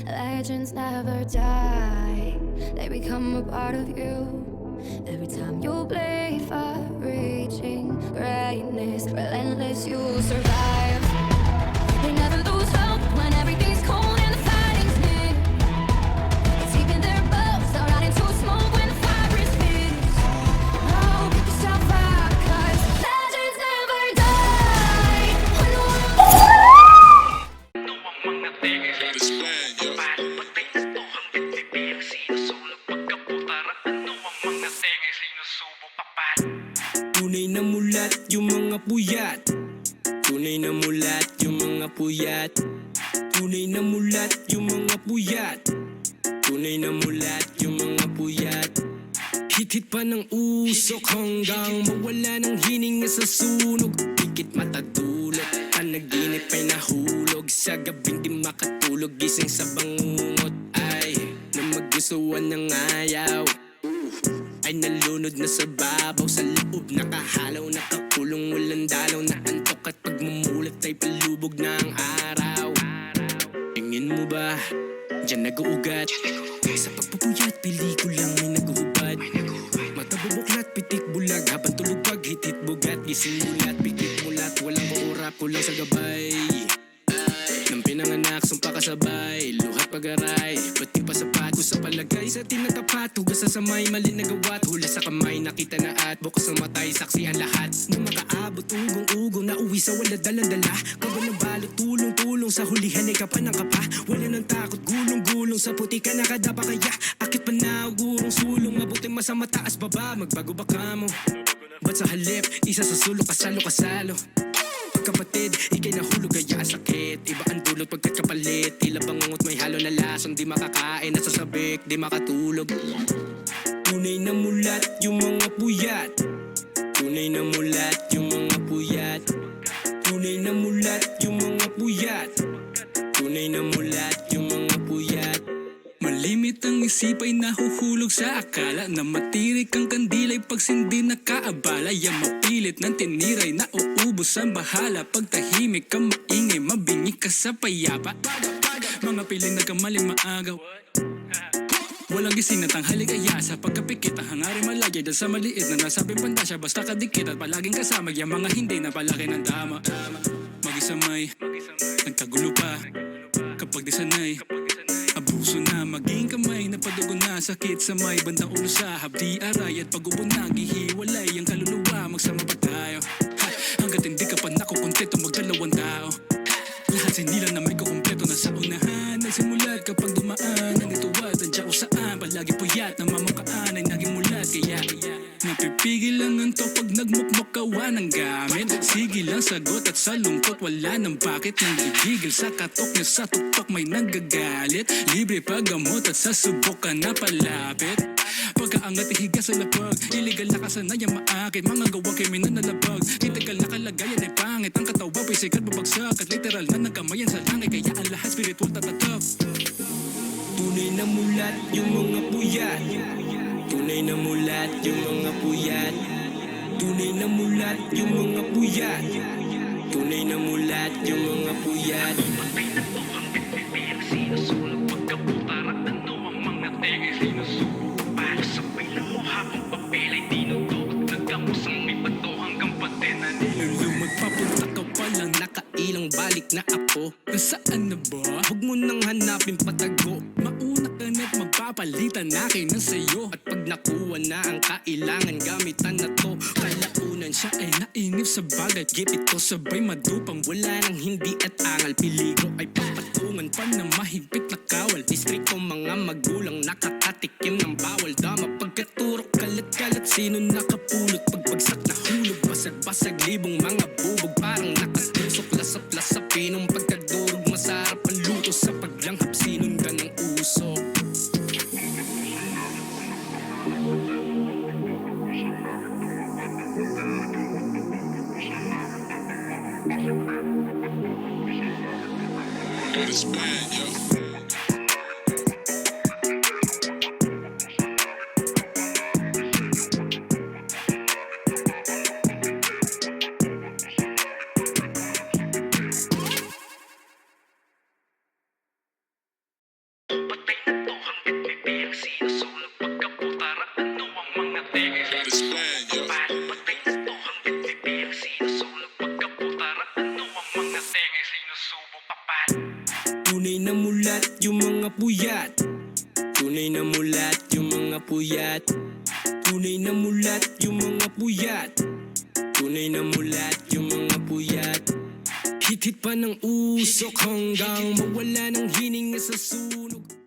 Legends never die, they become a part of you. Every time you play, far-reaching greatness, relentless, you'll survive. They never lose hope when everything's cold and the fighting's near. It's keeping their boats out into smoke when the fire is fierce. Oh, pick yourself up, 'cause legends never die. When the world Tunay na mulat yung mga puyat. Tunay na mulat yung mga puyat. Tunay na mulat yung mga puyat. Tunay na mulat yung mga puyat. Hit-hit pa ng usok hanggang mawala ng hininga sa sunog. Pikit matatulog, panaginip ay nahulog. Sa gabing di makatulog, gising sa bangungot. Ay, na magustuhan ng ayaw ay nalunod na sa babaw. Sa loob nakahalaw, nakakulong, walang dalaw. Na antok at pagmumulat ay palubog na ang araw. Tingin mo ba, dyan nag-uugat? Sa pagpupuyat, pelikulang may naguhubad. Mata bubuklat, pitik bulag. Habang tulog pag hitit bugat. Gising mulat, pikit mulat. Walang maurap, kulang sa gabay. Nang pinanganak, sumpa kasabay. Luhat pag-aray, pati pa sapat. Sa palagay sa tinatapat, hugas sa samay, mali na gawat. Hula sa kamay, nakita na at bukas ng matay, saksi ang lahat. Na makaabot, ugong-ugong, nauwi sa wala dalang-dala. Kabal ng balot, tulong-tulong, sa hulihan ay kapa ng kapa. Wala ng takot, gulong-gulong, sa puti ka nakadapa kaya. Akit pa na, ugurong sulong, mabuti masa mataas baba. Magbago ba ka mo? Ba't sa halip, isa sa sulok, kasalo-kasalo. Kapatid, ikay nahulog kaya sakit. Iba ang dulot pagkat kapalit. Tila bangungot may halo na lason. Di makakain at sasabik, di makatulog. Tunay na mulat yung mga puyat. Tunay na mulat yung mga puyat. Tunay na mulat yung mga puyat. Tunay na mulat yung mga puyat. Malimit ang isip ay nahuhulog sa akala. Na matirik ang kandilay pag sindi nakaabala. Yang mapilit ng tiniray na uubos ang bahala. Pag tahimik ka maingay, mabingi ka sa payapa. Mga piling nagkamaling maagaw. Walang gising na tanghali kaya sa pagkapikit. Ang hangarin malagay dahil sa maliit na nasabing pandasya. Basta kadikit at palaging kasama yung mga hindi na palaki ng dama. Mag-isamay, nagkagulo pa kapag di sanay. Abuso na, maging kamay, napadugo na. Sakit sa may bandang ulo sa hapdi aray. At pag-ubo na, gihiwalay ang kaluluwa. Magsama pa tayo hanggat hindi ka pa nakukontento magdalawang tao. Lahat sinila na may kukumpleto na sa unahan. Nagsimulat kapag dumaan nandito at nandiyan kung saan. Palagi puyat na mamukaan ay naging mulat. Kaya napipigil lang ang to pag nagmukmok kawa ng gamit. Sige lang sagot at sa lungkot wala nang bakit. Nang gigigil sa katok niya sa tuktok may nagagalit. Libre paggamot at sa subok ka na palapit. Pagkaangat ihiga sa lapag, illegal na kasanayan maakit. Mga gawa kriminal na labag, itigal na kalagayan ay pangit. Ang katawa physical babagsak at literal na nagkamayan sa langit. Kaya ang lahat spiritual tatatak. Tunay na mulat yung mga puyat. Tunay na mulat yung mga puyat. Tunay na mulat yung mga puyat. Tunay na mulat yung mga puyat. Patay na to ang bibig sinusulog. Pagkaputara ano ang mga tenge sinusulog. Para sabay lang mo habang papel ay tinutulog. Nagkamusang may bato hanggang patena nila. Lumagpapunta ka palang nakailang balik na ako. Nasaan na ba? Huwag mo nang hanapin patago. Mauna ka na't magpapalitan akin na sa'yo. At pag nakuha na ang kailangan gamitan na to. Kalaunan siya ay nainip sa bagay. Gip ito sabay madupang wala nang hindi at angal. Peligro ay papatungan pa na mahigpit na kawal. Distrito mga magulang nakakatikim ng bawal. Dama pagkaturok kalat-kalat sino nakapulot. Pagbagsak na hulog basag-basag libong mga bubog. Parang nakatusok lasap-lasap pinong pagkadurog. Masarap ang luto sa paglanghap sinundan ng usok. It's bad, yo. tenge sinusubo. Paano patay na to hanggang bibilang sinusulog? Pagkaputara, ano ang mga tenge sinusubo? Paano? Tunay na mulat yung mga puyat. Tunay na mulat yung mga puyat. Tunay na mulat yung mga puyat. Tunay na mulat yung mga puyat. Hit-hit pa ng usok hanggang mawala ng hininga sa sunog.